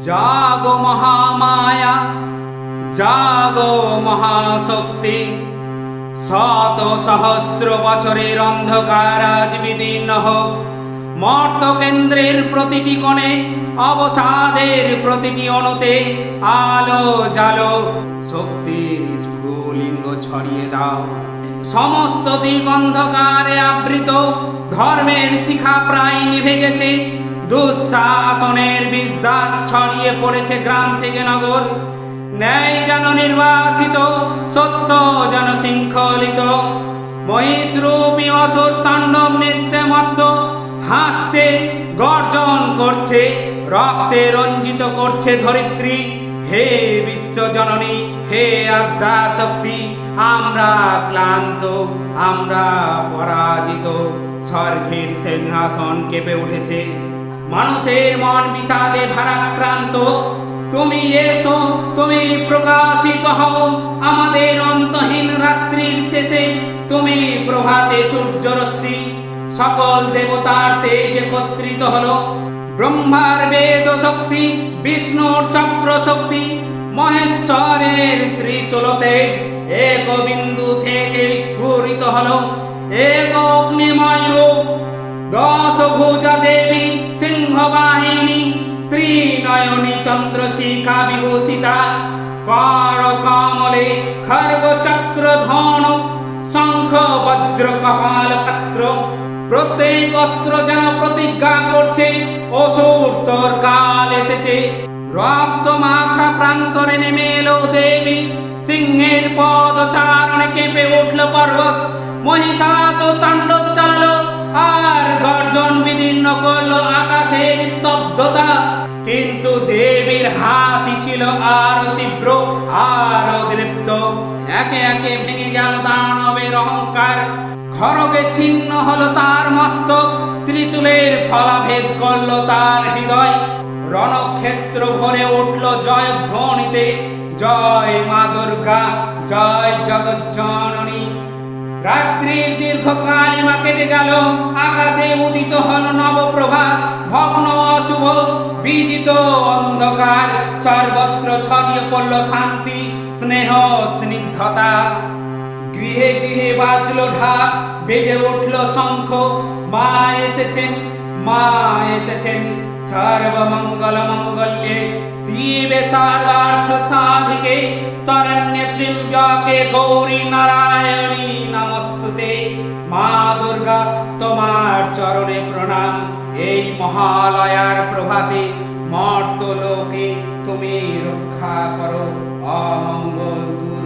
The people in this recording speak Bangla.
জাগো মহামায়া, জাগো মহাশক্তি। শত সহস্র বছরের অন্ধকার আজ বিদীর্ণ হোক। মর্ত কেন্দ্রের প্রতিটি কোণে, অবসাদের প্রতিটি অণুতে আলো জালো। শক্তির স্ফুলিঙ্গ ছড়িয়ে দাও। সমস্ত দিক অন্ধকারে আবৃত। ধর্মের শিখা প্রায় নিভে গেছে। দুঃশাসনের বিষদাগ ছড়িয়ে পড়েছে গ্রাম থেকে নগর। ন্যায় যেন নির্বাসিত, সত্য যেন শৃঙ্খলিত। মহিষরূপী অসুর তাণ্ডব নৃত্যে মত্ত, হাসছে, গর্জন করছে, রক্তে রঞ্জিত করছে ধরিত্রী। হে বিশ্বজননী, হে আদ্যা শক্তি, আমরা ক্লান্ত, আমরা পরাজিত। স্বর্গের সিংহাসন কেঁপে উঠেছে। মানুষের মন বিষাদে ভারাক্রান্ত। তুমি এসো, তুমি প্রকাশিত হও আমাদের অন্তহীন রাত্রির শেষে। তুমি প্রভাতে সূর্যরশ্মি, সকল দেবতার তেজ একত্রিত হলো। ব্রহ্মার বেদ শক্তি, বিষ্ণুর চক্র শক্তি, মহেশ্বরের ত্রিশূল তেজ এক বিন্দু থেকে স্ফুরিত হলো। এক অগ্নিময় রূপ, 10 ভুজা দেবী সিংহবাহিনী, ত্রিনয়নী চন্দ্রশিখা বিভূষিতা। কর কমলে খর্গ চক্র ধনুক, শঙ্খ বজ্র কপাল পাত্র। প্রত্যেক অস্ত্র যেন প্রতিজ্ঞা করছে, অসুর তোর কাল এসেছে। রক্ত মাখা প্রান্তরে নেমে এলো দেবী। সিংহের পদচারণে কেঁপে উঠল পর্বত। মহিষাসুর তাণ্ডব চালালো, আর গর্জন বিদীর্ণ করলো আকাশের স্তব্ধতা। কিন্তু দেবীর হাসি ছিল আরো তীব্র, আরো দীপ্ত। একে একে ভেঙে গেল দানবের অহংকার। খড়গে ছিন্ন হলো তার মস্তক, ত্রিশূলের ফলাভেদ করলো তার হৃদয়। রণক্ষেত্র ভরে উঠল জয়ধ্বনিতে, জয় মা দুর্গা, জয় জগজ্জননী। রাত্রির দীর্ঘ কালিমা কেটে গেল, আকাশে উদিত হল নবপ্রভাত। ভগ্ন অশুভ বিজিত অন্ধকার, সর্বত্র ছড়িয়ে পড়ল শান্তি, স্নেহ, স্নিগ্ধতা। গৃহে গৃহে বাজলো ঢাক, বেজে উঠল শঙ্খ। মা এসেছেন, মা এসেছেন, সর্বমঙ্গল মঙ্গল্যে শিবে সর্বার্থ সাধিকে, শরণ্যে ত্র্যম্বকে গৌরী নারায়ণী নমস্তুতে। মা দুর্গা, তোমার চরণে প্রণাম। এই মহালয়ার প্রভাতে মর্ত লোকে তুমি রক্ষা করো, অমঙ্গল দূর